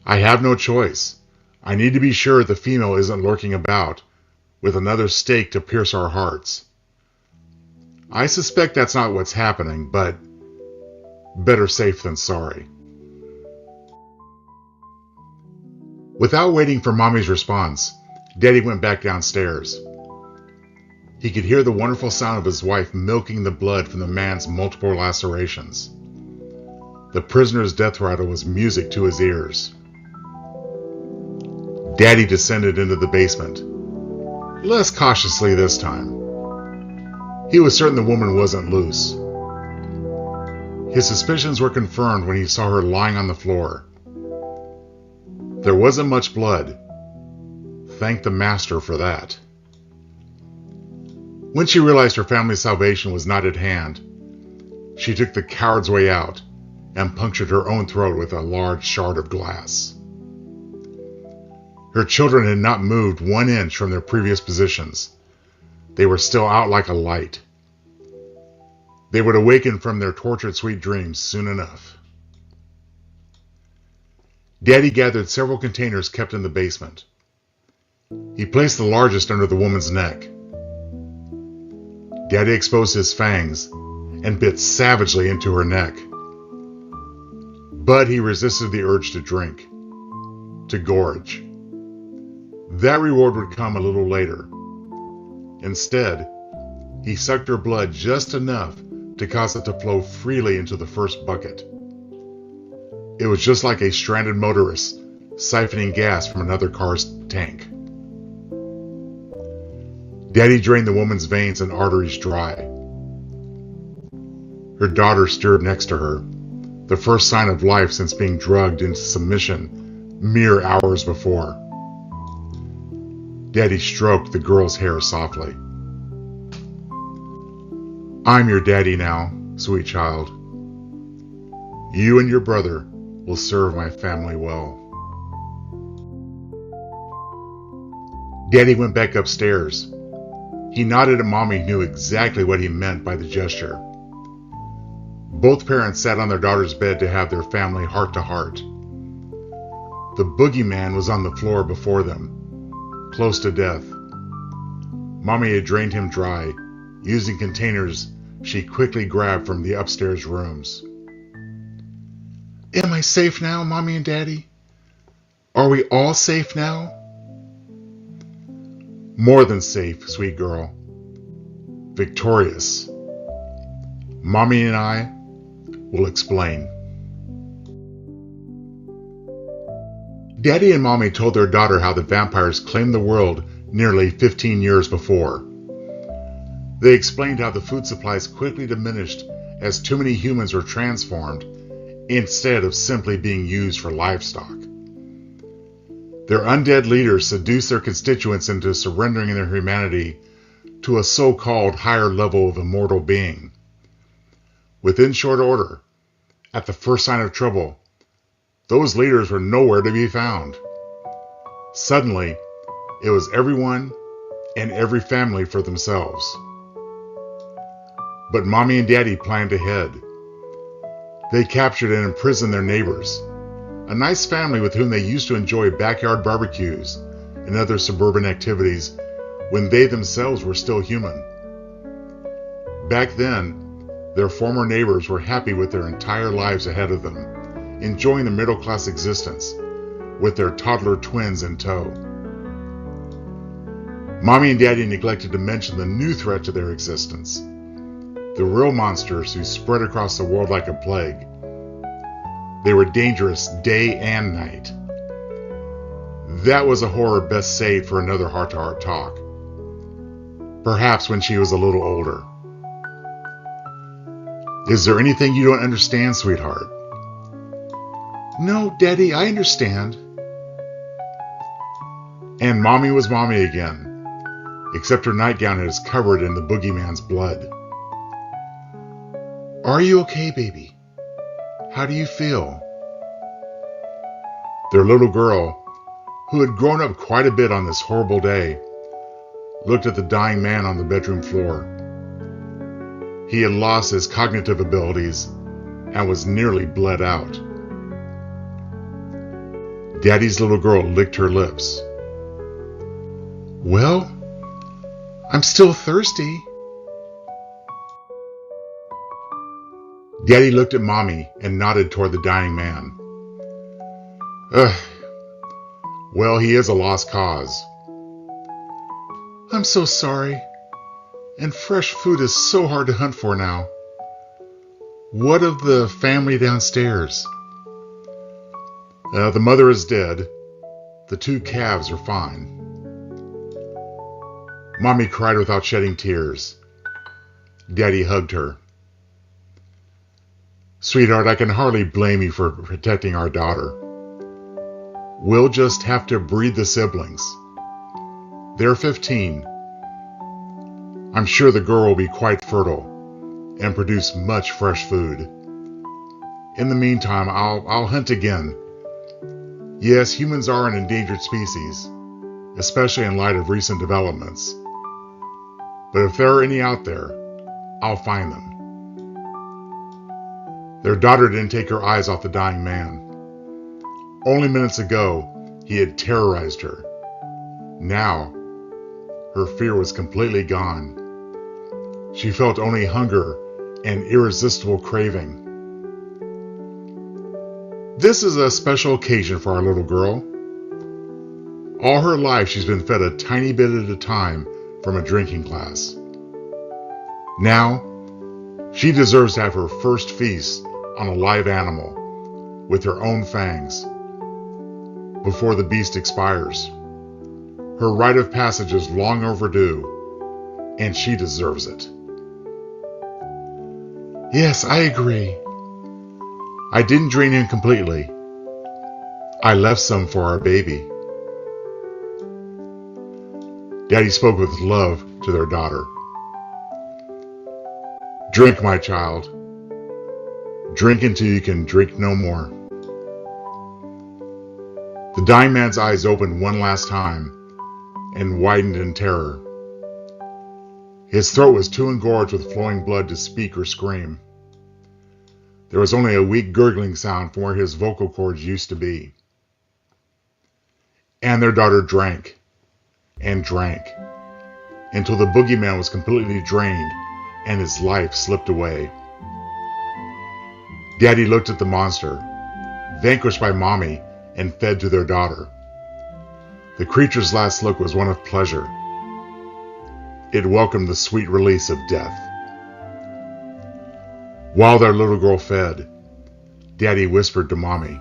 I have no choice. I need to be sure the female isn't lurking about with another stake to pierce our hearts. I suspect that's not what's happening, but better safe than sorry. Without waiting for Mommy's response, Daddy went back downstairs. He could hear the wonderful sound of his wife milking the blood from the man's multiple lacerations. The prisoner's death rattle was music to his ears. Daddy descended into the basement, less cautiously this time. He was certain the woman wasn't loose. His suspicions were confirmed when he saw her lying on the floor. There wasn't much blood. Thank the master for that. When she realized her family's salvation was not at hand, she took the coward's way out and punctured her own throat with a large shard of glass. Her children had not moved 1 inch from their previous positions. They were still out like a light. They would awaken from their tortured sweet dreams soon enough. Daddy gathered several containers kept in the basement. He placed the largest under the woman's neck. Daddy exposed his fangs and bit savagely into her neck. But he resisted the urge to drink, to gorge. That reward would come a little later. Instead, he sucked her blood just enough to cause it to flow freely into the first bucket. It was just like a stranded motorist siphoning gas from another car's tank. Daddy drained the woman's veins and arteries dry. Her daughter stirred next to her, the first sign of life since being drugged into submission mere hours before. Daddy stroked the girl's hair softly. I'm your daddy now, sweet child. You and your brother will serve my family well. Daddy went back upstairs. He nodded at Mommy, who knew exactly what he meant by the gesture. Both parents sat on their daughter's bed to have their family heart to heart. The boogeyman was on the floor before them, close to death. Mommy had drained him dry, using containers she quickly grabbed from the upstairs rooms. Am I safe now, Mommy and Daddy? Are we all safe now? More than safe, sweet girl. Victorious. Mommy and I will explain. Daddy and Mommy told their daughter how the vampires claimed the world nearly 15 years before. They explained how the food supplies quickly diminished as too many humans were transformed instead of simply being used for livestock. Their undead leaders seduced their constituents into surrendering their humanity to a so-called higher level of immortal being. Within short order, at the first sign of trouble, those leaders were nowhere to be found. Suddenly, it was everyone and every family for themselves. But Mommy and Daddy planned ahead. They captured and imprisoned their neighbors, a nice family with whom they used to enjoy backyard barbecues and other suburban activities when they themselves were still human. Back then, their former neighbors were happy with their entire lives ahead of them, enjoying the middle-class existence with their toddler twins in tow. Mommy and Daddy neglected to mention the new threat to their existence, the real monsters who spread across the world like a plague. They were dangerous day and night. That was a horror best saved for another heart-to-heart talk. Perhaps when she was a little older. Is there anything you don't understand, sweetheart? No, Daddy, I understand. And Mommy was Mommy again, except her nightgown is covered in the boogeyman's blood. Are you okay, baby? How do you feel? Their little girl, who had grown up quite a bit on this horrible day, looked at the dying man on the bedroom floor. He had lost his cognitive abilities and was nearly bled out. Daddy's little girl licked her lips. Well, I'm still thirsty. Daddy looked at Mommy and nodded toward the dying man. Well, he is a lost cause. I'm so sorry. And fresh food is so hard to hunt for now. What of the family downstairs? The mother is dead. The 2 calves are fine. Mommy cried without shedding tears. Daddy hugged her. Sweetheart, I can hardly blame you for protecting our daughter. We'll just have to breed the siblings. They're 15. I'm sure the girl will be quite fertile and produce much fresh food. In the meantime, I'll hunt again. Yes, humans are an endangered species, especially in light of recent developments. But if there are any out there, I'll find them. Their daughter didn't take her eyes off the dying man. Only minutes ago, he had terrorized her. Now, her fear was completely gone. She felt only hunger and irresistible craving. This is a special occasion for our little girl. All her life, she's been fed a tiny bit at a time from a drinking glass. Now, she deserves to have her first feast on a live animal with her own fangs before the beast expires. Her rite of passage is long overdue, and she deserves it. Yes, I agree. I didn't drain him completely. I left some for our baby. Daddy spoke with love to their daughter. Drink, my child. Drink until you can drink no more. The dying man's eyes opened one last time and widened in terror. His throat was too engorged with flowing blood to speak or scream. There was only a weak gurgling sound from where his vocal cords used to be. And their daughter drank and drank until the boogeyman was completely drained and his life slipped away. Daddy looked at the monster, vanquished by Mommy and fed to their daughter. The creature's last look was one of pleasure. It welcomed the sweet release of death. While their little girl fed, Daddy whispered to Mommy,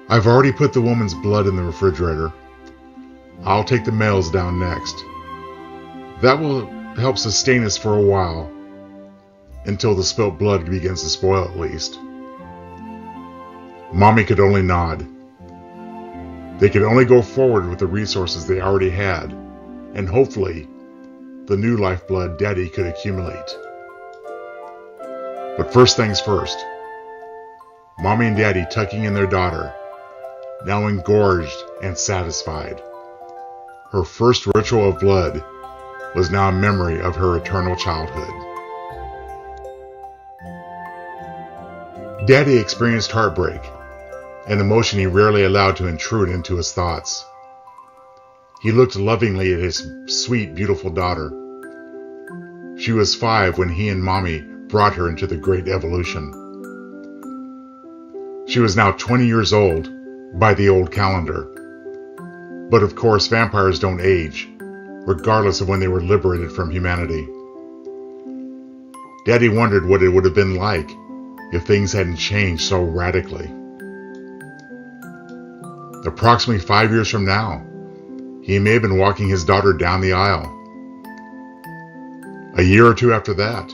I've already put the woman's blood in the refrigerator. I'll take the male's down next. That will help sustain us for a while, until the spilt blood begins to spoil at least. Mommy could only nod. They could only go forward with the resources they already had, and hopefully, the new lifeblood Daddy could accumulate. But first things first, Mommy and Daddy tucking in their daughter, now engorged and satisfied. Her first ritual of blood was now a memory of her eternal childhood. Daddy experienced heartbreak, an emotion he rarely allowed to intrude into his thoughts. He looked lovingly at his sweet, beautiful daughter. She was 5 when he and Mommy brought her into the Great Evolution. She was now 20 years old by the old calendar. But of course, vampires don't age, regardless of when they were liberated from humanity. Daddy wondered what it would have been like if things hadn't changed so radically. Approximately 5 years from now, he may have been walking his daughter down the aisle. A year or two after that,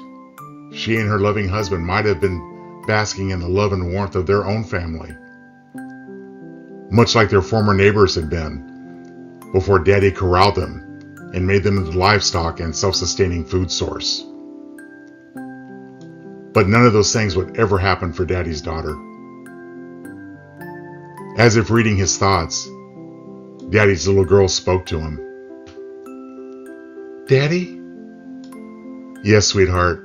she and her loving husband might have been basking in the love and warmth of their own family, much like their former neighbors had been, before Daddy corralled them and made them into livestock and self-sustaining food source. But none of those things would ever happen for Daddy's daughter. As if reading his thoughts, Daddy's little girl spoke to him. "Daddy?" "Yes, sweetheart."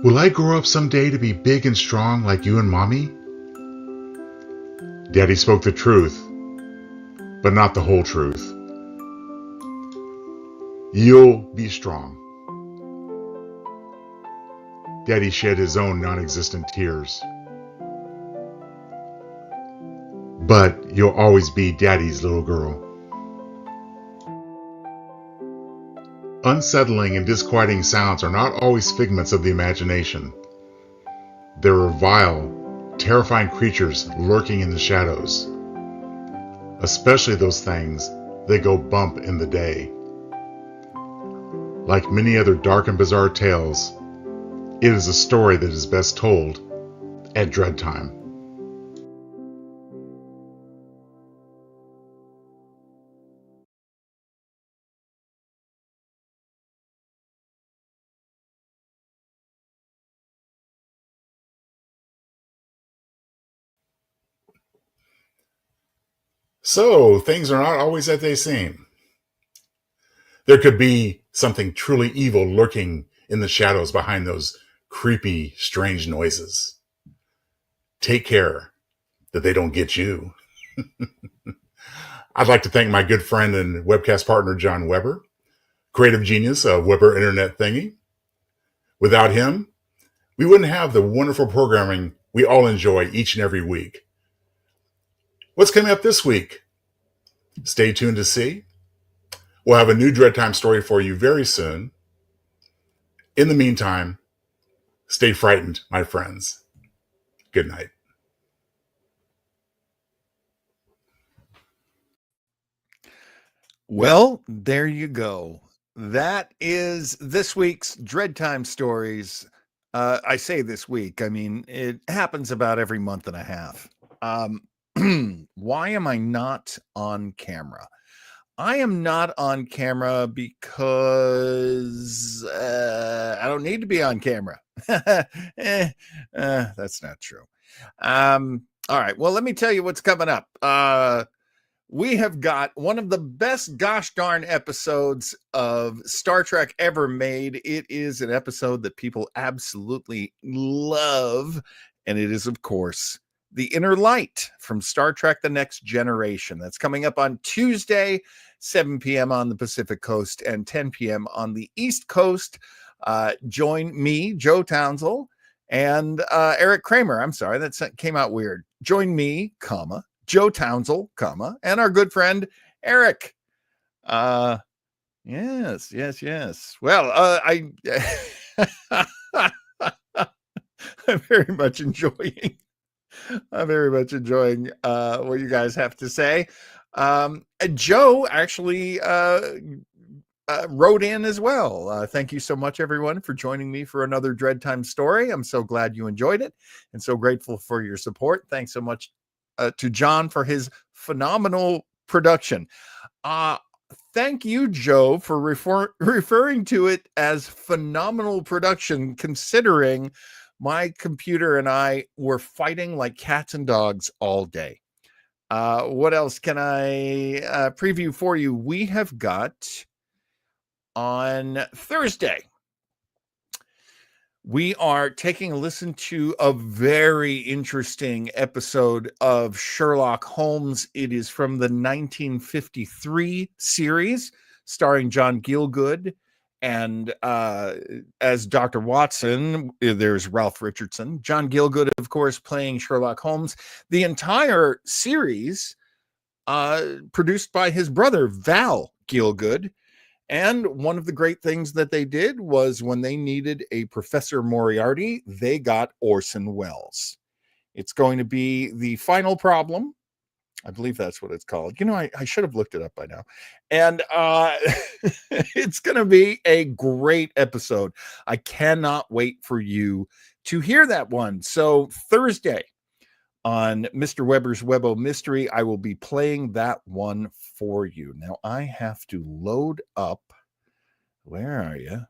"Will I grow up someday to be big and strong like you and Mommy?" Daddy spoke the truth, but not the whole truth. "You'll be strong." Daddy shed his own non-existent tears. "But you'll always be Daddy's little girl." Unsettling and disquieting sounds are not always figments of the imagination. There are vile, terrifying creatures lurking in the shadows, especially those things that go bump in the day. Like many other dark and bizarre tales, it is a story that is best told at Dreadtime. So, things are not always as they seem. There could be something truly evil lurking in the shadows behind those creepy, strange noises. Take care that they don't get you. I'd like to thank my good friend and webcast partner, John Weber, creative genius of Weber Internet Thingy. Without him, we wouldn't have the wonderful programming we all enjoy each and every week. What's coming up this week? Stay tuned to see. We'll have a new Dreadtime story for you very soon. In the meantime, stay frightened, my friends. Good night. Well, there you go. That is this week's Dreadtime Stories. I say this week, I mean, it happens about every month and a half. Why am I not on camera? I am not on camera because I don't need to be on camera. That's not true. All right. Well, let me tell you what's coming up. We have got one of the best gosh darn episodes of Star Trek ever made. It is an episode that people absolutely love. And it is, of course, The Inner Light from Star Trek The Next Generation. That's coming up on Tuesday, 7 p.m. on the Pacific Coast and 10 p.m. on the East Coast. Join me, Joe Townsel, and Eric Kramer. I'm sorry, that came out weird. Join me, comma, Joe Townsel, comma, and our good friend Eric. Yes. Well, I'm very much enjoying what you guys have to say. Joe actually wrote in as well. Thank you so much, everyone, for joining me for another Dreadtime story. I'm so glad you enjoyed it and so grateful for your support. Thanks so much to John for his phenomenal production. Thank you, Joe, for referring to it as phenomenal production, considering my computer and I were fighting like cats and dogs all day. What else can I preview for you? We have got on Thursday, We are taking a listen to a very interesting episode of Sherlock Holmes. It is from the 1953 series starring John Gielgud. And as Dr. Watson, there's Ralph Richardson. John Gielgud, of course, playing Sherlock Holmes. The entire series produced by his brother, Val Gielgud. And one of the great things that they did was when they needed a Professor Moriarty, they got Orson Welles. It's going to be the final problem. I believe that's what it's called. You know, I should have looked it up by now. And it's going to be a great episode. I cannot wait for you to hear that one. So Thursday on Mr. Weber's Webo Mystery, I will be playing that one for you. Now I have to load up. Where are you?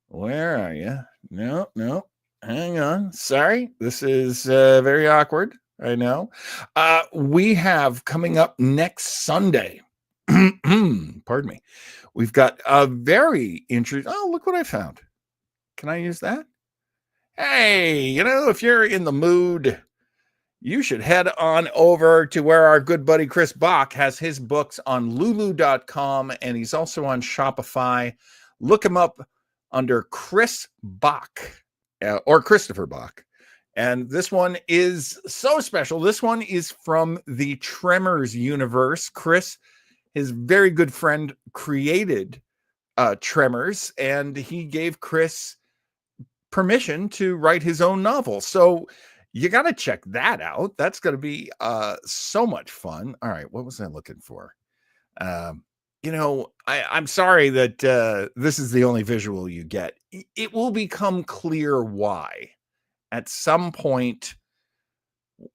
Where are you? No. Hang on. Sorry. This is very awkward. I know. We have coming up next Sunday. Pardon me. We've got a very interesting. Oh, look what I found. Can I use that? Hey, you know, if you're in the mood, you should head on over to where our good buddy Chris Bach has his books on lulu.com, and he's also on Shopify. Look him up under Chris Bach or Christopher Bach. And this one is so special. This one is from the Tremors universe. Chris, his very good friend, created Tremors, and he gave Chris permission to write his own novel. So you got to check that out. That's going to be so much fun. All right, what was I looking for? You know, I'm sorry that this is the only visual you get. It will become clear why. At some point,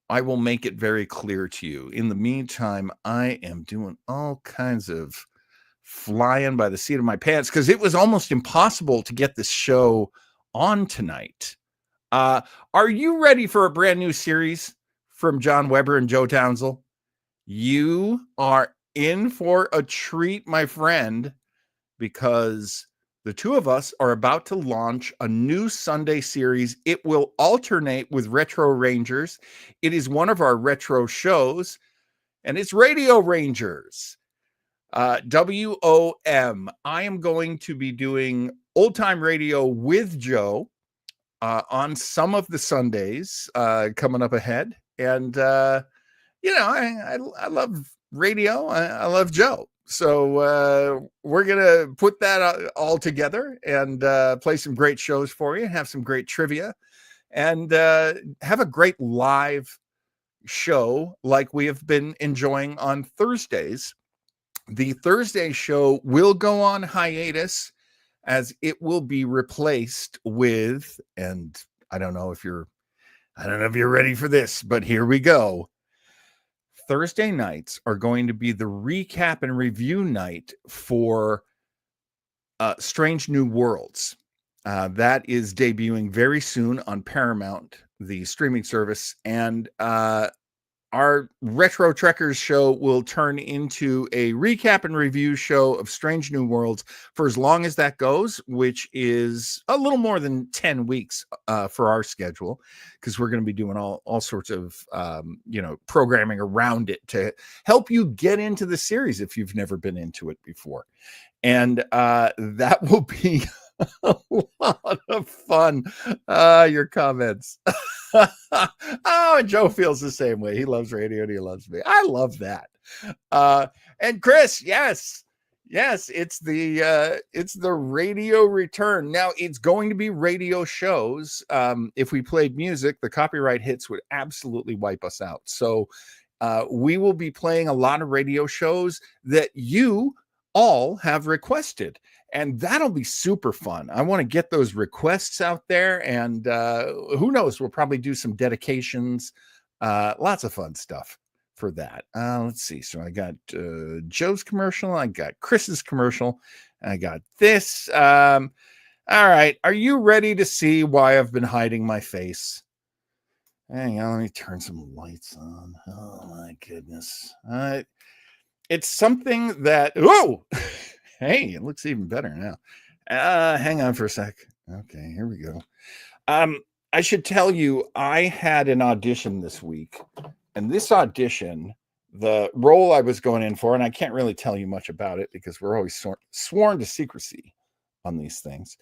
I will make it very clear to you. In the meantime, I am doing all kinds of flying by the seat of my pants because it was almost impossible to get this show on tonight. Are you ready for a brand new series from John Weber and Joe Townsel? You are in for a treat, my friend, because the two of us are about to launch a new Sunday series. It will alternate with Retro Rangers. It is one of our retro shows, and it's Radio Rangers. WOM. I am going to be doing old time radio with Joe on some of the Sundays coming up ahead. And, you know, I love radio. I love Joe. So we're going to put that all together and play some great shows for you, have some great trivia, and have a great live show like we have been enjoying on Thursdays. The Thursday show will go on hiatus as it will be replaced with, and I don't know if you're ready for this, but here we go. Thursday nights are going to be the recap and review night for Strange New Worlds. That is debuting very soon on Paramount, the streaming service, and our Retro Trekkers show will turn into a recap and review show of Strange New Worlds for as long as that goes, which is a little more than 10 weeks for our schedule, because we're going to be doing all sorts of, programming around it to help you get into the series if you've never been into it before. And that will be a lot of fun. Your comments. Oh, and Joe feels the same way. He loves radio and he loves me. I love that. And Chris, yes, it's the radio return. Now it's going to be radio shows. If we played music, the copyright hits would absolutely wipe us out. So we will be playing a lot of radio shows that you all have requested. And that'll be super fun. I want to get those requests out there. And who knows, we'll probably do some dedications. Lots of fun stuff for that. Let's see. So I got Joe's commercial. I got Chris's commercial. I got this. All right. Are you ready to see why I've been hiding my face? Hang on. Let me turn some lights on. Oh, my goodness. It's something that... Whoa! Hey, it looks even better now. Hang on for a sec. Okay, here we go. I should tell you, I had an audition this week, and this audition, the role I was going in for, and I can't really tell you much about it because we're always sworn to secrecy on these things,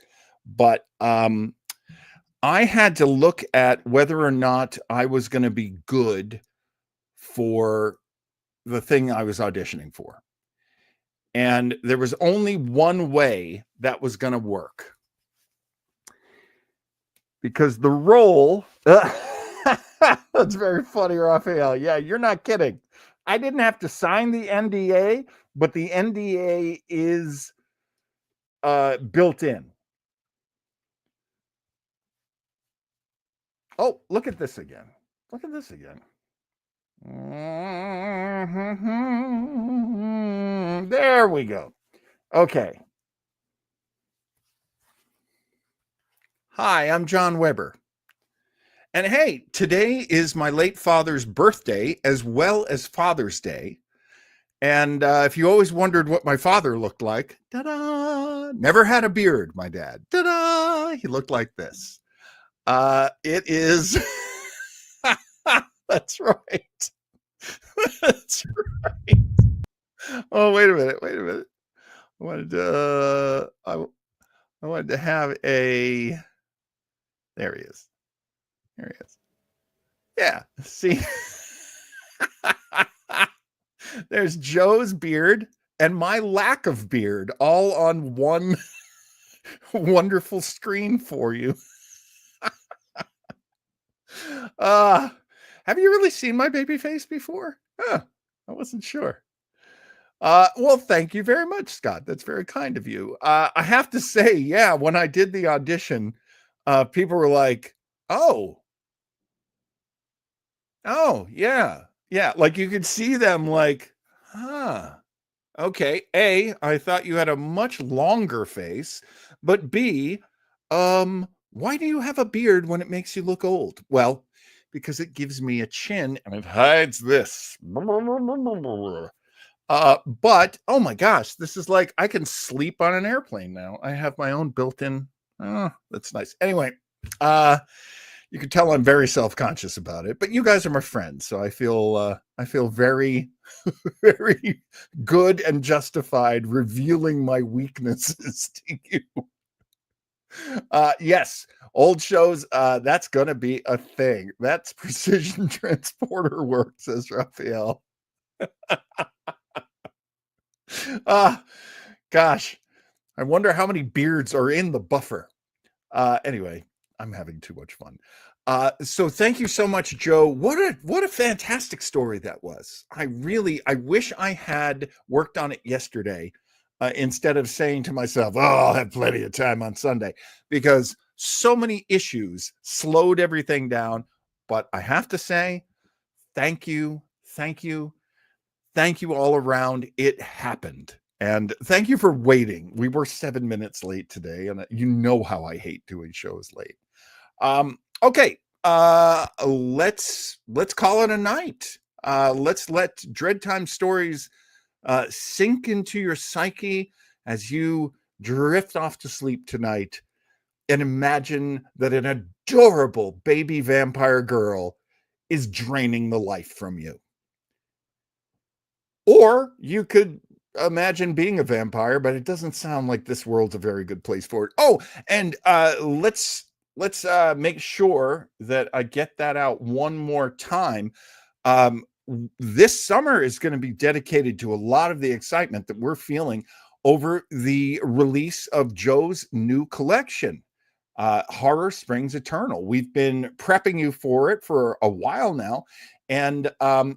but I had to look at whether or not I was going to be good for the thing I was auditioning for. And there was only one way that was going to work. Because the role, that's very funny, Raphael. Yeah, you're not kidding. I didn't have to sign the NDA, but the NDA is built in. Oh, look at this again. Look at this again. There we go. Okay. Hi, I'm John Weber. And hey, today is my late father's birthday as well as Father's Day. And if you always wondered what my father looked like, ta-da! Never had a beard, my dad. Ta-da! He looked like this. It is... That's right. That's right. Oh, wait a minute. I wanted to, I wanted to have a... There he is. There he is. Yeah, see? There's Joe's beard and my lack of beard all on one wonderful screen for you. Have you really seen my baby face before? Huh, I wasn't sure. Well, thank you very much, Scott. That's very kind of you. I have to say, yeah, when I did the audition, people were like, oh, yeah. Yeah, like you could see them like, huh. Okay, A, I thought you had a much longer face, but B, why do you have a beard when it makes you look old? Well, because it gives me a chin and it hides this. But oh my gosh, this is like I can sleep on an airplane now. I have my own built-in. Oh, that's nice. Anyway, you can tell I'm very self-conscious about it, but you guys are my friends, so I feel very, very good and justified revealing my weaknesses to you. Yes, old shows, that's gonna be a thing. That's precision transporter work, says Raphael. Gosh, I wonder how many beards are in the buffer. Anyway, I'm having too much fun. So thank you so much, Joe. What a fantastic story that was. I wish I had worked on it yesterday instead of saying to myself, oh, I'll have plenty of time on Sunday, because so many issues slowed everything down. But I have to say, thank you all around. It happened. And thank you for waiting. We were 7 minutes late today, and you know how I hate doing shows late. Okay, let's call it a night. Let's let Dreadtime Stories sink into your psyche as you drift off to sleep tonight and imagine that an adorable baby vampire girl is draining the life from you. Or you could imagine being a vampire, but it doesn't sound like this world's a very good place for it. Oh, and let's make sure that I get that out one more time. This summer is going to be dedicated to a lot of the excitement that we're feeling over the release of Joe's new collection, Horror Springs Eternal. We've been prepping you for it for a while now, and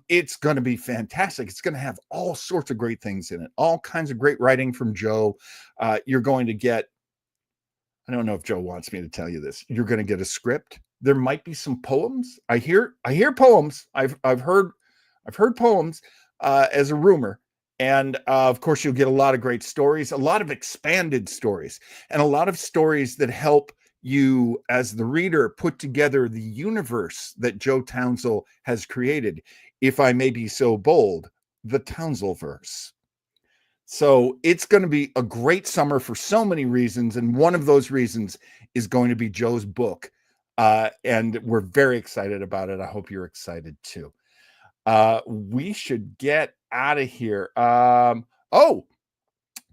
it's going to be fantastic. It's going to have all sorts of great things in it, all kinds of great writing from Joe. You're going to get, I don't know if Joe wants me to tell you this, you're going to get a script. There might be some poems. I hear poems. I've heard poems as a rumor. And of course, you'll get a lot of great stories, a lot of expanded stories, and a lot of stories that help you as the reader put together the universe that Joe Townsel has created. If I may be so bold, the Townselverse. So it's going to be a great summer for so many reasons. And one of those reasons is going to be Joe's book. And we're very excited about it. I hope you're excited too. We should get out of here. Oh,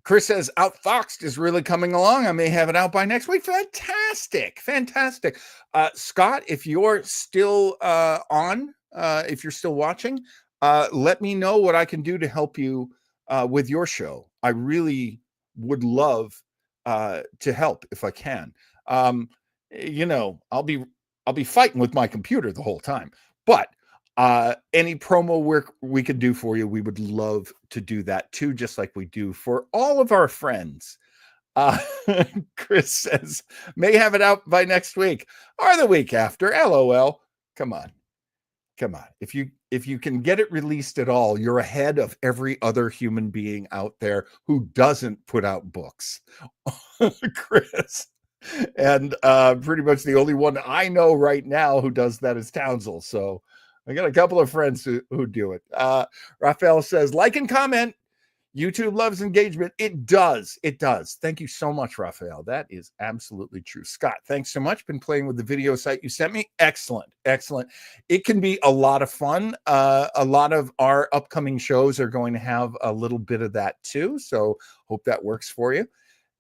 Chris says Outfoxed is really coming along. I may have it out by next week. Fantastic. Fantastic. Scott, if you're still on, if you're still watching, let me know what I can do to help you with your show. I really would love to help if I can. I'll be fighting with my computer the whole time, but any promo work we could do for you, we would love to do that too, just like we do for all of our friends. Chris says, may have it out by next week or the week after. LOL. Come on. If you can get it released at all, you're ahead of every other human being out there who doesn't put out books. Chris. And pretty much the only one I know right now who does that is Townsel. So I got a couple of friends who do it. Raphael says, like and comment. YouTube loves engagement. It does. Thank you so much, Raphael. That is absolutely true. Scott, thanks so much. Been playing with the video site you sent me. Excellent. It can be a lot of fun. A lot of our upcoming shows are going to have a little bit of that too. So hope that works for you.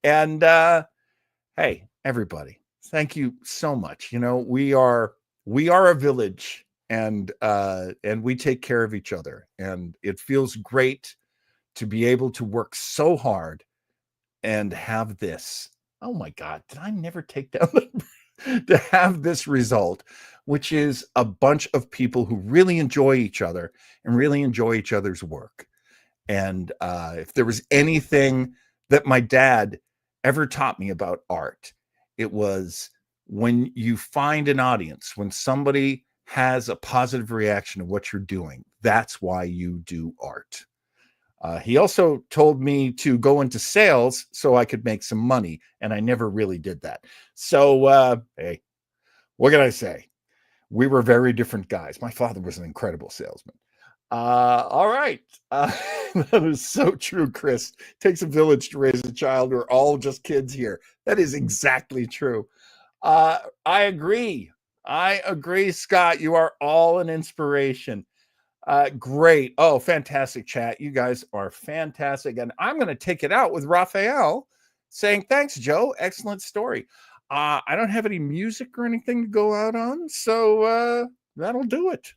And hey, everybody, thank you so much. We are a village, and we take care of each other, and it feels great to be able to work so hard and have this. Oh my God, did I never take down to have this result, which is a bunch of people who really enjoy each other and really enjoy each other's work. And if there was anything that my dad ever taught me about art, it was when you find an audience, when somebody has a positive reaction to what you're doing, that's why you do art. He also told me to go into sales so I could make some money, and I never really did that. So, hey, what can I say? We were very different guys. My father was an incredible salesman. All right. That is so true, Chris. Takes a village to raise a child. We're all just kids here. That is exactly true. I agree, Scott. You are all an inspiration. Great. Oh, fantastic chat. You guys are fantastic. And I'm going to take it out with Raphael saying, thanks, Joe. Excellent story. I don't have any music or anything to go out on, so that'll do it.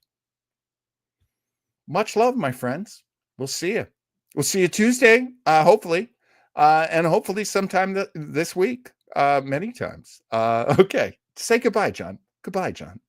Much love, my friends. We'll see you. We'll see you Tuesday, hopefully, and hopefully sometime this week, many times. Okay. Say goodbye, John. Goodbye, John.